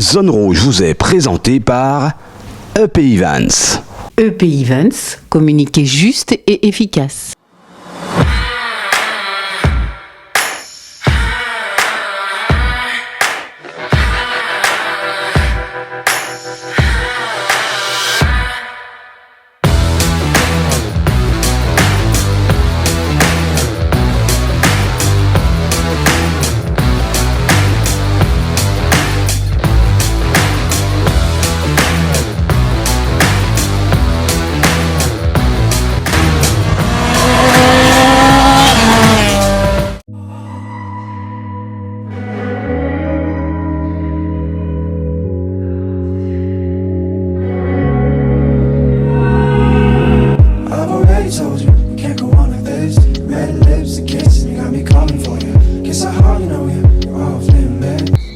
Zone Rouge vous est présenté par EP Events. EP Events, communiquer juste et efficace.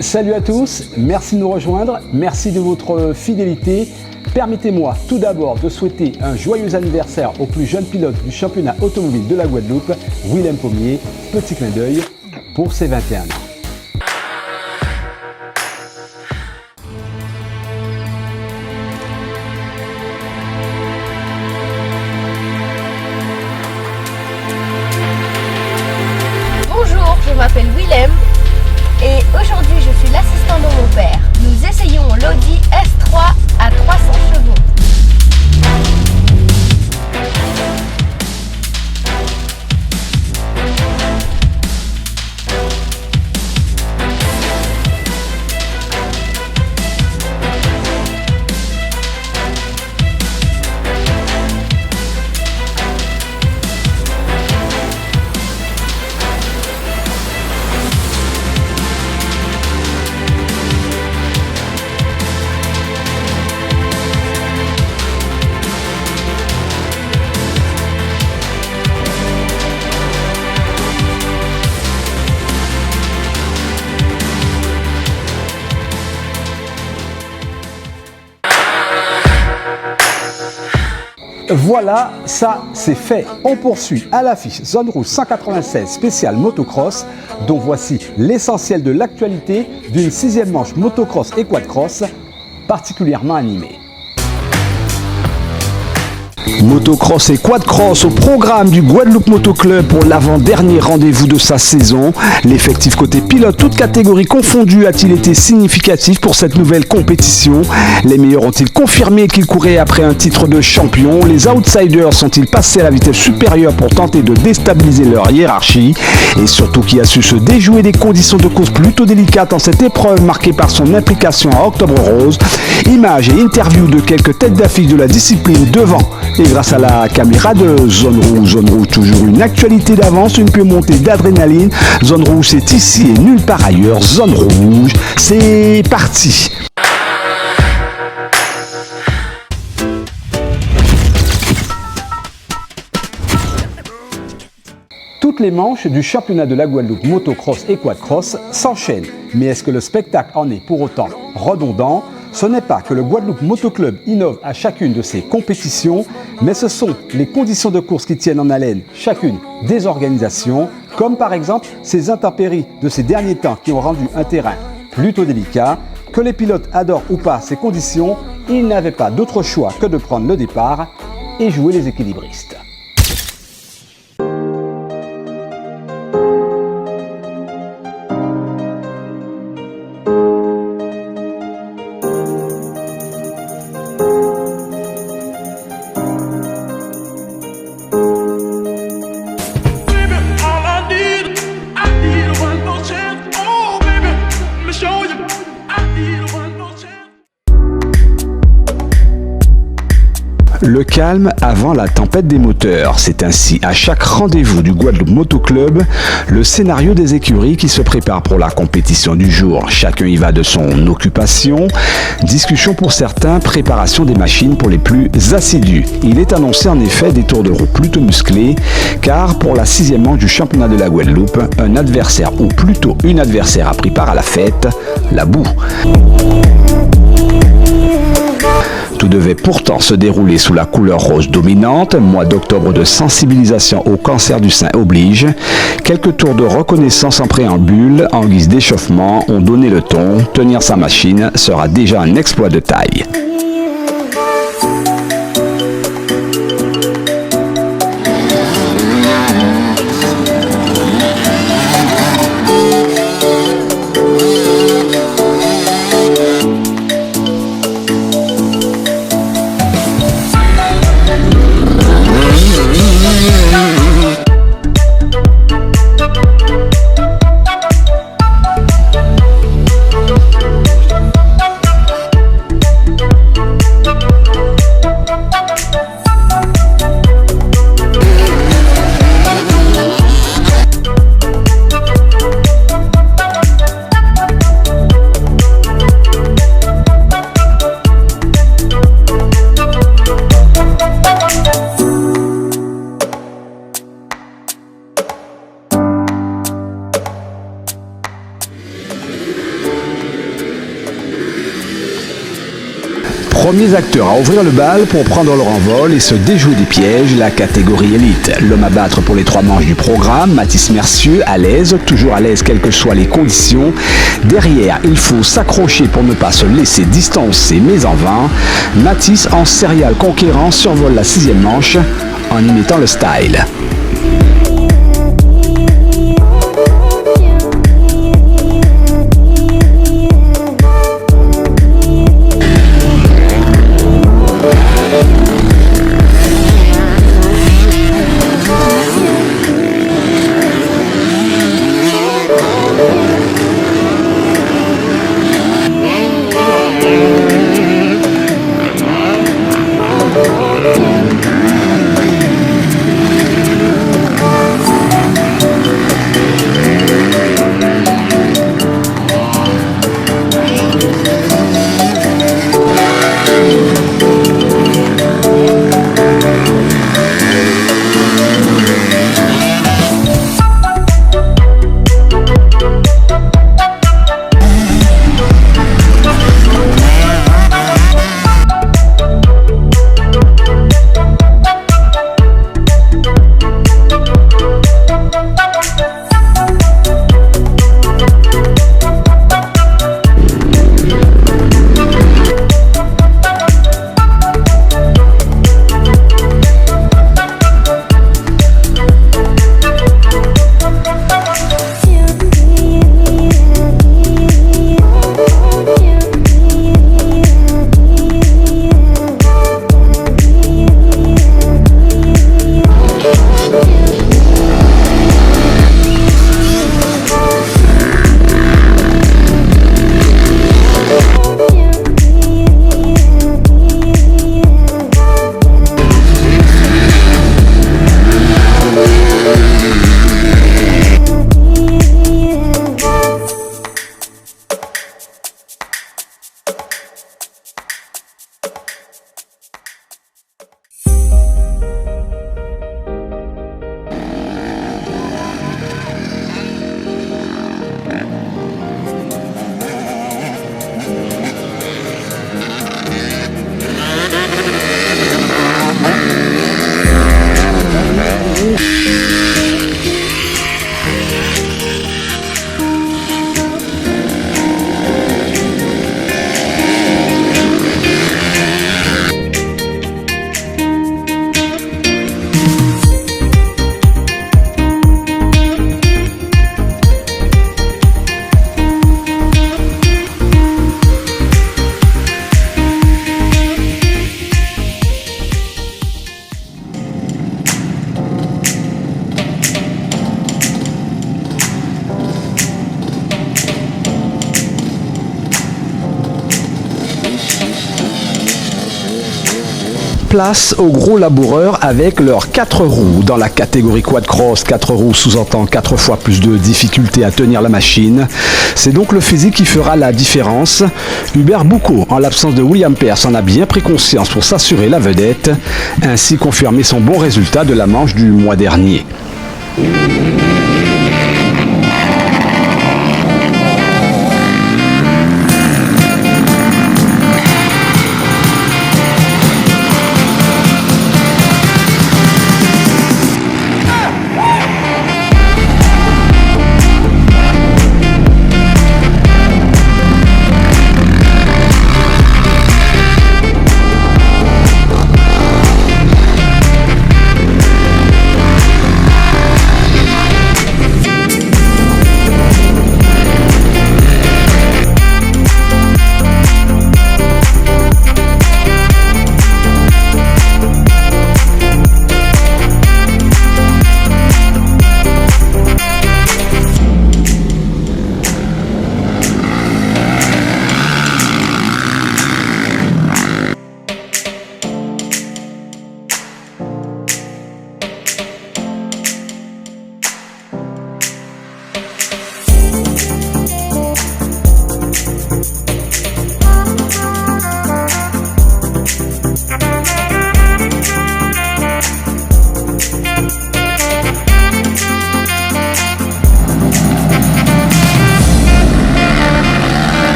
Salut à tous, merci de nous rejoindre, merci de votre fidélité. Permettez-moi tout d'abord de souhaiter un joyeux anniversaire au plus jeune pilote du championnat automobile de la Guadeloupe, Willem Pommier. Petit clin d'œil pour ses 21 ans. Bonjour, je m'appelle Willem. Et aujourd'hui, je suis l'assistant de mon père. Nous essayons l'Audi S3 à 300 chevaux. Voilà, ça c'est fait. On poursuit à l'affiche Zone Rouge 196 spécial motocross, dont voici l'essentiel de l'actualité d'une 6e manche motocross et quadcross particulièrement animée. Motocross et quadcross au programme du Guadeloupe Moto Club pour l'avant-dernier rendez-vous de sa saison. L'effectif côté pilote, toutes catégories confondues, a-t-il été significatif pour cette nouvelle compétition? Les meilleurs ont-ils confirmé qu'ils couraient après un titre de champion? Les outsiders sont-ils passés à la vitesse supérieure pour tenter de déstabiliser leur hiérarchie? Et surtout, qui a su se déjouer des conditions de course plutôt délicates en cette épreuve marquée par son implication à Octobre Rose? Images et interviews de quelques têtes d'affiche de la discipline devant et grâce à la caméra de Zone Rouge, toujours une actualité d'avance, une pure montée d'adrénaline. Zone Rouge, c'est ici et nulle part ailleurs. Zone Rouge, c'est parti. Toutes les manches du championnat de la Guadeloupe motocross et quadcross s'enchaînent. Mais est-ce que le spectacle en est pour autant redondant? Ce n'est pas que le Guadeloupe Moto Club innove à chacune de ses compétitions, mais ce sont les conditions de course qui tiennent en haleine chacune des organisations, comme par exemple ces intempéries de ces derniers temps qui ont rendu un terrain plutôt délicat. Que les pilotes adorent ou pas ces conditions, ils n'avaient pas d'autre choix que de prendre le départ et jouer les équilibristes. Le calme avant la tempête des moteurs. C'est ainsi à chaque rendez-vous du Guadeloupe Moto Club le scénario des écuries qui se préparent pour la compétition du jour. Chacun y va de son occupation. Discussion pour certains, préparation des machines pour les plus assidus. Il est annoncé en effet des tours de roue plutôt musclés, car pour la 6e manche du championnat de la Guadeloupe, un adversaire ou plutôt une adversaire a pris part à la fête, la boue. Tout devait devait pourtant se dérouler sous la couleur rose dominante. Mois d'octobre de sensibilisation au cancer du sein oblige. Quelques tours de reconnaissance en préambule, en guise d'échauffement, ont donné le ton. Tenir sa machine sera déjà un exploit de taille. Premiers acteurs à ouvrir le bal pour prendre leur envol et se déjouer des pièges, la catégorie élite. L'homme à battre pour les 3 manches du programme, Mathis Mercieux, à l'aise, toujours à l'aise quelles que soient les conditions. Derrière, il faut s'accrocher pour ne pas se laisser distancer, mais en vain. Mathis, en serial conquérant, survole la 6e manche en imitant le style. Place aux gros laboureurs avec leurs 4 roues. Dans la catégorie quad cross, 4 roues sous-entend 4 fois plus de difficulté à tenir la machine. C'est donc le physique qui fera la différence. Hubert Boucaud, en l'absence de William Pearce, en a bien pris conscience pour s'assurer la vedette, ainsi confirmer son bon résultat de la manche du mois dernier.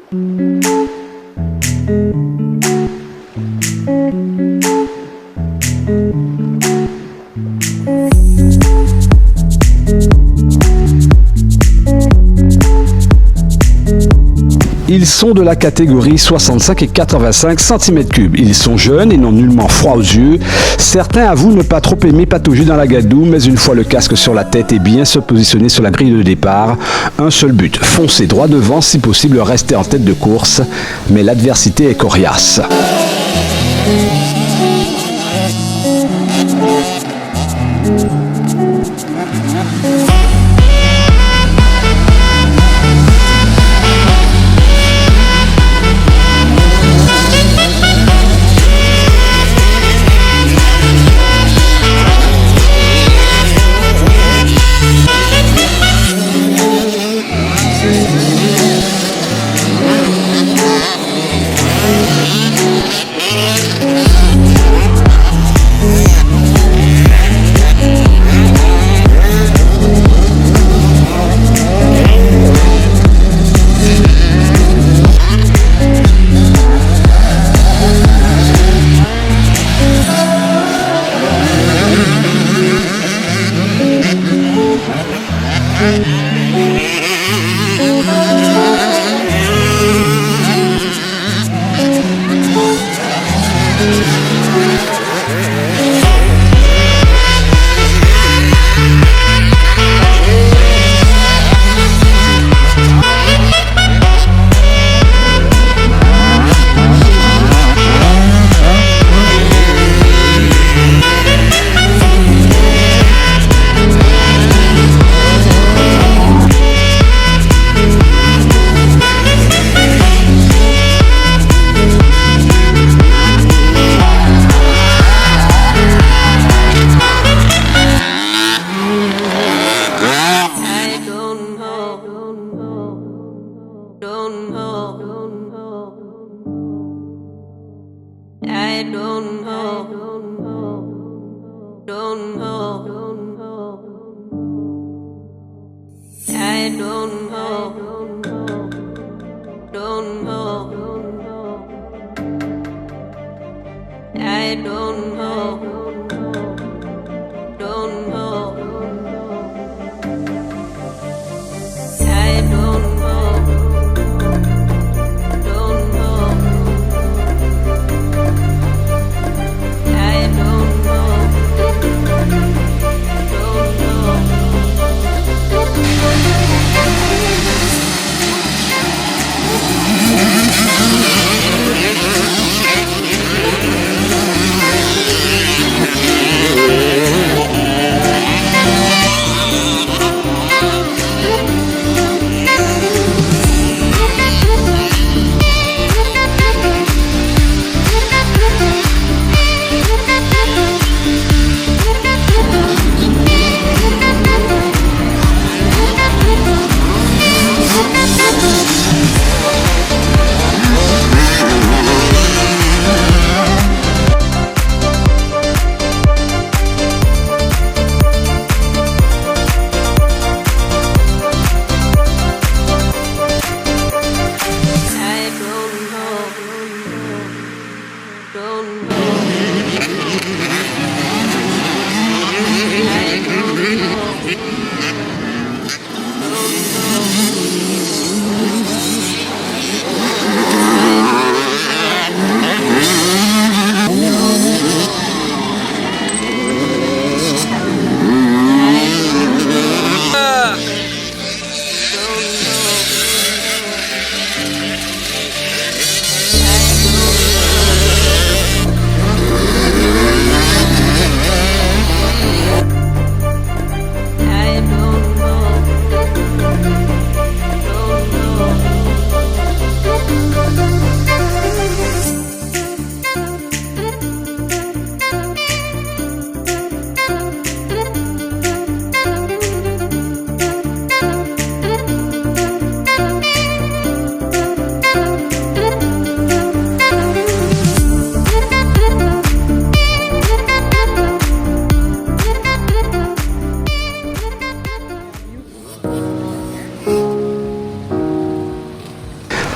Ils sont de la catégorie 65 et 85 cm3. Ils sont jeunes et n'ont nullement froid aux yeux. Certains avouent ne pas trop aimer patauger dans la gadoue, mais une fois le casque sur la tête et bien se positionner sur la grille de départ, un seul but, foncer droit devant, si possible rester en tête de course, mais l'adversité est coriace.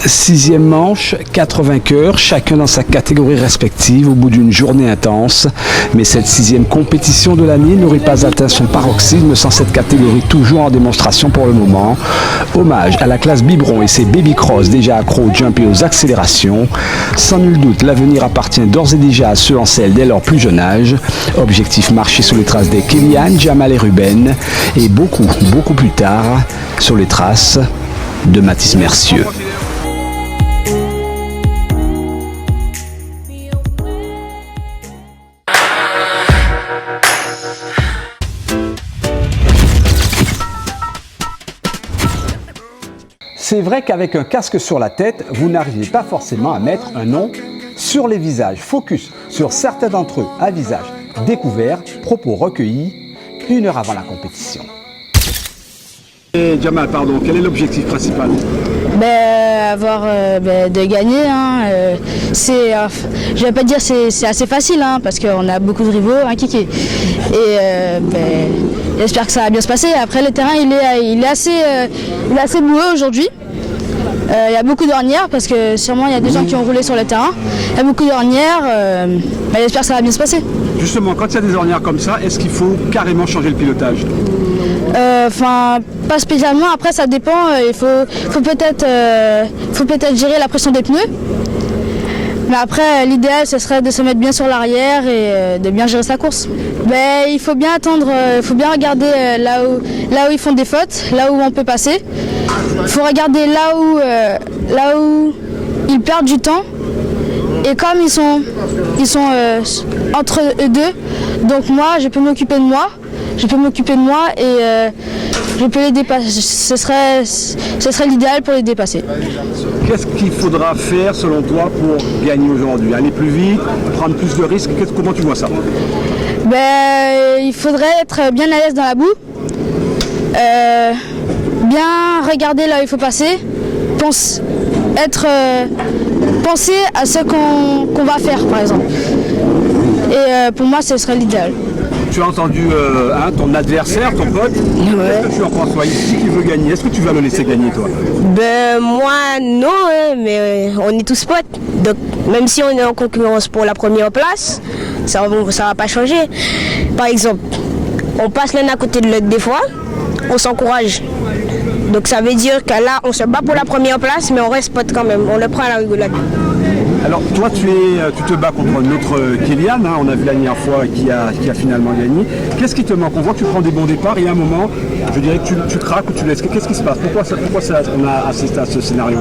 6e manche, 4 vainqueurs, chacun dans sa catégorie respective au bout d'une journée intense. Mais cette 6e compétition de l'année n'aurait pas atteint son paroxysme sans cette catégorie toujours en démonstration pour le moment. Hommage à la classe biberon et ses baby cross déjà accros au jump et aux accélérations. Sans nul doute, l'avenir appartient d'ores et déjà à ceux en selle dès leur plus jeune âge. Objectif marcher sur les traces des Kélian, Jamal et Ruben. Et beaucoup plus tard, sur les traces de Mathis Mercieux. C'est vrai qu'avec un casque sur la tête, vous n'arrivez pas forcément à mettre un nom sur les visages. Focus sur certains d'entre eux à visage découvert, propos recueillis 1 heure avant la compétition. Et Jamal, pardon, quel est l'objectif principal? De gagner. Je vais pas dire c'est assez facile parce qu'on a beaucoup de rivaux, Kiki. Et j'espère que ça va bien se passer. Après le terrain il est assez boueux aujourd'hui. Il y a beaucoup d'ornières parce que sûrement il y a des gens qui ont roulé sur le terrain. Il y a beaucoup d'ornières. J'espère que ça va bien se passer. Justement, quand il y a des ornières comme ça, est-ce qu'il faut carrément changer le pilotage? Pas spécialement. Après, ça dépend. Il faut peut-être gérer la pression des pneus. Mais après, l'idéal, ce serait de se mettre bien sur l'arrière et de bien gérer sa course. Il faut bien attendre, il faut bien regarder là où ils font des fautes, là où on peut passer. Il faut regarder là où ils perdent du temps. Et comme ils sont entre eux deux, donc moi, je peux m'occuper de moi. Et je peux les dépasser. Ce serait l'idéal pour les dépasser. Qu'est-ce qu'il faudra faire selon toi pour gagner aujourd'hui? Aller plus vite, prendre plus de risques? Comment tu vois ça? Il faudrait être bien à l'aise dans la boue, bien regarder là où il faut passer, penser à ce qu'on va faire par exemple. Et pour moi, ce serait l'idéal. Tu as entendu ton adversaire, ton pote. Ouais. Qu'est-ce que tu en penses, toi, ici qui veut gagner? Est-ce que tu vas le laisser gagner, toi? Moi non, mais on est tous potes. Donc même si on est en concurrence pour la première place, ça va pas changer. Par exemple, on passe l'un à côté de l'autre des fois, on s'encourage. Donc ça veut dire que là, on se bat pour la première place, mais on reste potes quand même. On le prend à la rigolade. Alors toi, tu te bats contre notre Kélian, on a vu la dernière fois qui a finalement gagné. Qu'est-ce qui te manque? On voit que tu prends des bons départs et à un moment, je dirais que tu craques ou tu laisses. Qu'est-ce qui se passe? Pourquoi on a assisté à ce scénario?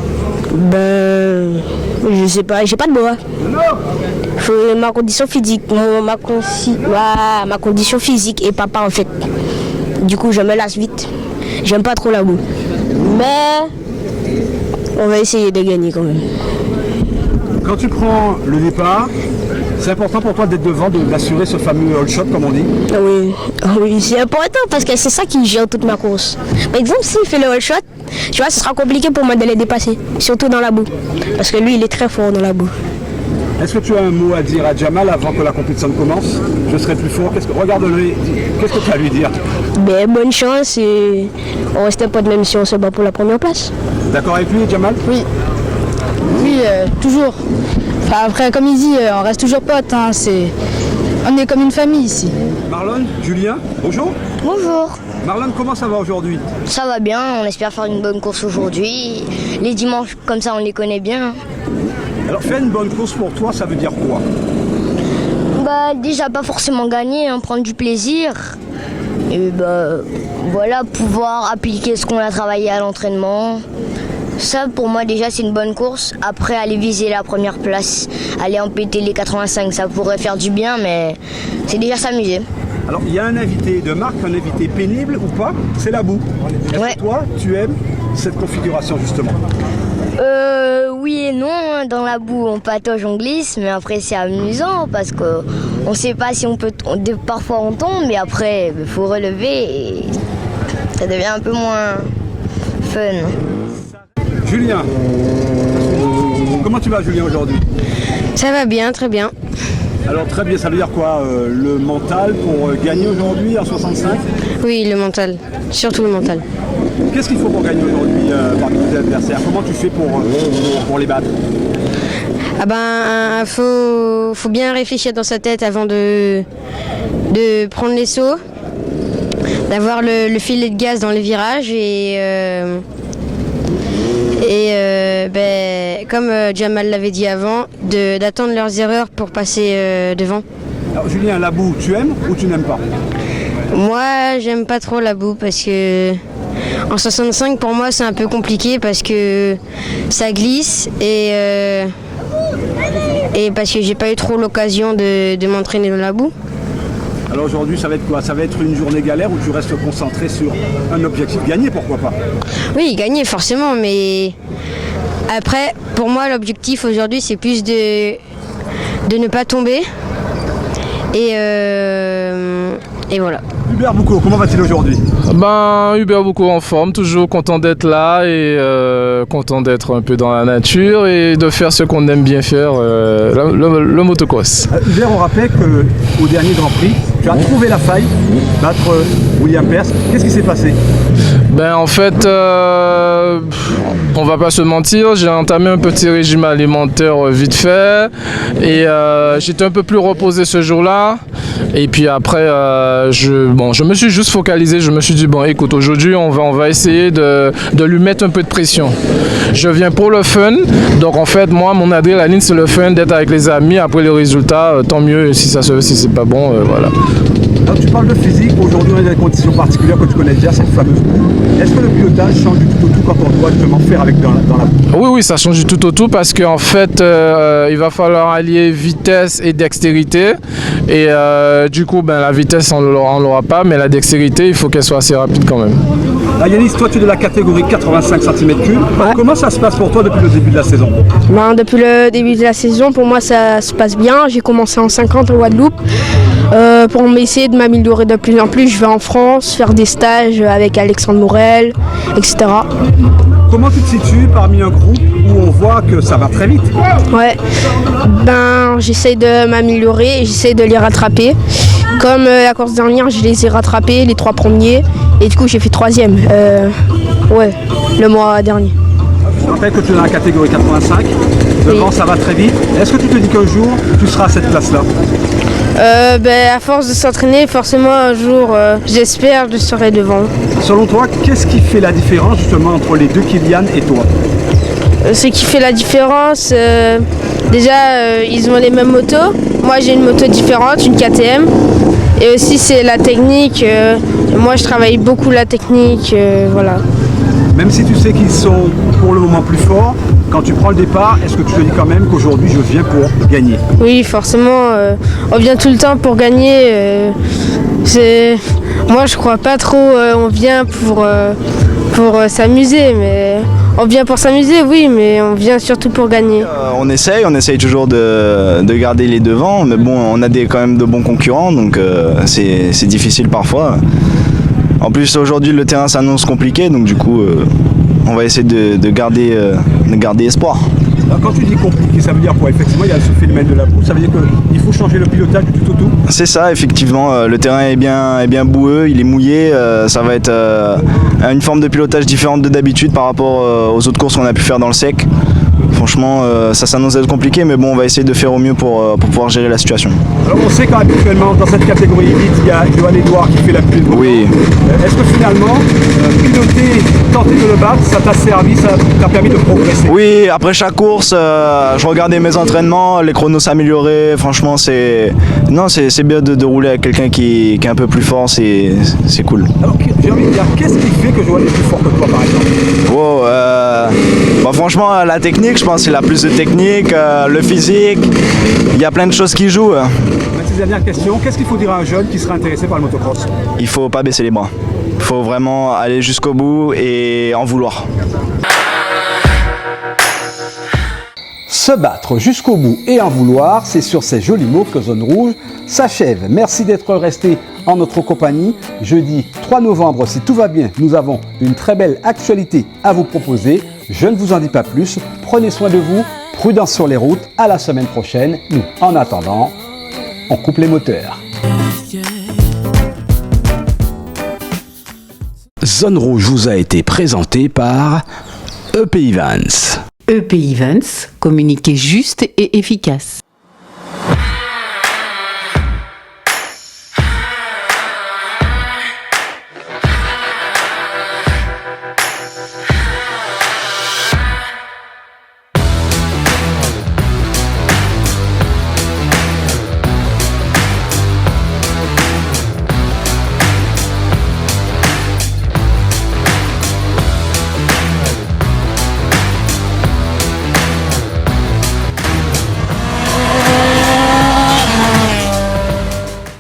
Je sais pas, j'ai pas de bois. Ma condition physique, ma condition physique est pas parfaite. Du coup, je me lasse vite. J'aime pas trop la boue. Mais on va essayer de gagner quand même. Quand tu prends le départ, c'est important pour toi d'être devant, d'assurer ce fameux hold shot comme on dit? Oui, c'est important parce que c'est ça qui gère toute ma course. Par exemple, s'il fait le hold shot, tu vois, ce sera compliqué pour moi de les dépasser, surtout dans la boue. Parce que lui, il est très fort dans la boue. Est-ce que tu as un mot à dire à Jamal avant que la compétition commence? Je serai plus fort. Regarde-le, qu'est-ce que tu as à lui dire? Bonne chance et on reste potes même si on se bat pour la première place. D'accord avec lui, Jamal? Oui. Oui, toujours. Après, comme il dit, on reste toujours potes. On est comme une famille ici. Marlon, Julien, bonjour. Bonjour. Marlon, comment ça va aujourd'hui? Ça va bien, on espère faire une bonne course aujourd'hui. Les dimanches comme ça, on les connaît bien. Alors, faire une bonne course pour toi, ça veut dire quoi? Déjà, pas forcément gagner, prendre du plaisir. Et voilà, pouvoir appliquer ce qu'on a travaillé à l'entraînement. Ça, pour moi, déjà, c'est une bonne course. Après, aller viser la première place, aller empêter les 85, ça pourrait faire du bien, mais c'est déjà s'amuser. Alors, il y a un invité de marque, un invité pénible ou pas, c'est la boue. Est-ce que toi, tu aimes cette configuration, justement? Oui et non, dans la boue, on patauge, on glisse, mais après, c'est amusant parce qu'on ne sait pas si on peut... Parfois, on tombe, mais après, il faut relever et ça devient un peu moins fun. Julien, comment tu vas, Julien, aujourd'hui? Ça va bien, très bien. Alors très bien, ça veut dire quoi? Le mental pour gagner aujourd'hui en 65? Oui, le mental, surtout le mental. Qu'est-ce qu'il faut pour gagner aujourd'hui parmi tes adversaires? Comment tu fais pour les battre? Ah ben, faut bien réfléchir dans sa tête avant de prendre les sauts, d'avoir le filet de gaz dans les virages comme Jamal l'avait dit avant, d'attendre leurs erreurs pour passer devant. Alors, Julien, la boue, tu aimes ou tu n'aimes pas? Moi, j'aime pas trop la boue parce que en 65 pour moi c'est un peu compliqué parce que ça glisse et parce que j'ai pas eu trop l'occasion de m'entraîner dans la boue. Alors aujourd'hui, ça va être quoi? Ça va être une journée galère où tu restes concentré sur un objectif, gagner, pourquoi pas? Oui, gagner forcément, mais après, pour moi, l'objectif aujourd'hui, c'est plus de ne pas tomber. Et voilà. Hubert Boucaud, comment va-t-il aujourd'hui? Hubert Boucaud en forme, toujours content d'être là et content d'être un peu dans la nature et de faire ce qu'on aime bien faire, le motocross. Hubert, on rappelle qu'au dernier Grand Prix, tu as trouvé la faille, battre William Pearce. Qu'est-ce qui s'est passé? En fait, on va pas se mentir, j'ai entamé un petit régime alimentaire vite fait et j'étais un peu plus reposé ce jour-là. Et puis après, je me suis juste focalisé, je me suis dit, bon écoute, aujourd'hui on va essayer de lui mettre un peu de pression. Je viens pour le fun, donc en fait moi mon adrénaline c'est le fun, d'être avec les amis, après les résultats, tant mieux, si c'est pas bon, voilà. Alors, tu parles de physique, aujourd'hui on est dans des conditions particulières que tu connais déjà, cette fameuse boue. Est-ce que le pilotage change du tout au tout quand on doit justement faire avec dans la boue? Oui, ça change du tout au tout parce qu'en fait il va falloir allier vitesse et dextérité et du coup la vitesse on l'aura pas, mais la dextérité il faut qu'elle soit assez rapide quand même. Yanis, toi tu es de la catégorie 85 cm3, comment ça se passe pour toi depuis le début de la saison? Depuis le début de la saison, pour moi ça se passe bien. J'ai commencé en 50 en Guadeloupe. Pour essayer de m'améliorer de plus en plus, je vais en France faire des stages avec Alexandre Morel, etc. Comment tu te situes parmi un groupe où on voit que ça va très vite? Ouais, j'essaie de m'améliorer et j'essaie de les rattraper. Comme la course dernière, je les ai rattrapés, les 3 premiers, et du coup j'ai fait 3e, le mois dernier. Je rappelle que tu es dans la catégorie 85, devant oui. Ça va très vite. Est-ce que tu te dis qu'un jour tu seras à cette place-là? À force de s'entraîner, forcément un jour, j'espère, je serai devant. Selon toi, qu'est-ce qui fait la différence justement entre les deux Kylian et toi? Ce qui fait la différence, déjà ils ont les mêmes motos. Moi j'ai une moto différente, une KTM. Et aussi c'est la technique. Moi je travaille beaucoup la technique, voilà. Même si tu sais qu'ils sont pour le moment plus forts, quand tu prends le départ, est-ce que tu te dis quand même qu'aujourd'hui je viens pour gagner? Oui, forcément, on vient tout le temps pour gagner. Moi je crois pas trop, on vient pour s'amuser, mais on vient pour s'amuser, oui, mais on vient surtout pour gagner. On essaye toujours de garder les devants, mais bon, on a quand même de bons concurrents, donc c'est difficile parfois. En plus aujourd'hui le terrain s'annonce compliqué, donc du coup on va essayer de garder espoir. Alors, quand tu dis compliqué, ça veut dire quoi? Effectivement, il y a ce phénomène de la boue, ça veut dire qu'il faut changer le pilotage du tout au tout? C'est ça, effectivement, le terrain est bien boueux, il est mouillé, ça va être une forme de pilotage différente de d'habitude par rapport aux autres courses qu'on a pu faire dans le sec. Franchement, ça s'annonce être compliqué, mais bon, on va essayer de faire au mieux pour pouvoir gérer la situation. Alors on sait qu'habituellement, dans cette catégorie élite, il y a Johan Edouard qui fait la pluie. Oui. Est-ce que finalement, piloter, tenter de le battre, ça t'a servi, ça t'a permis de progresser? Oui, après chaque course, je regardais mes entraînements, les chronos s'amélioraient. Franchement, c'est bien de rouler avec quelqu'un qui est un peu plus fort, c'est cool. Alors j'ai envie de dire, qu'est-ce qui fait que Johan est plus fort que toi par exemple? Franchement, la technique, je pense que c'est la plus de technique, le physique, il y a plein de choses qui jouent. Ma petite dernière question, qu'est-ce qu'il faut dire à un jeune qui serait intéressé par le motocross? Il faut pas baisser les bras, il faut vraiment aller jusqu'au bout et en vouloir. Se battre jusqu'au bout et en vouloir, c'est sur ces jolis mots que Zone Rouge s'achève. Merci d'être resté en notre compagnie. Jeudi 3 novembre, si tout va bien, nous avons une très belle actualité à vous proposer. Je ne vous en dis pas plus. Prenez soin de vous. Prudence sur les routes. À la semaine prochaine. Nous, en attendant, on coupe les moteurs. Zone Rouge vous a été présentée par EP Events. EP Events, communiquer juste et efficace.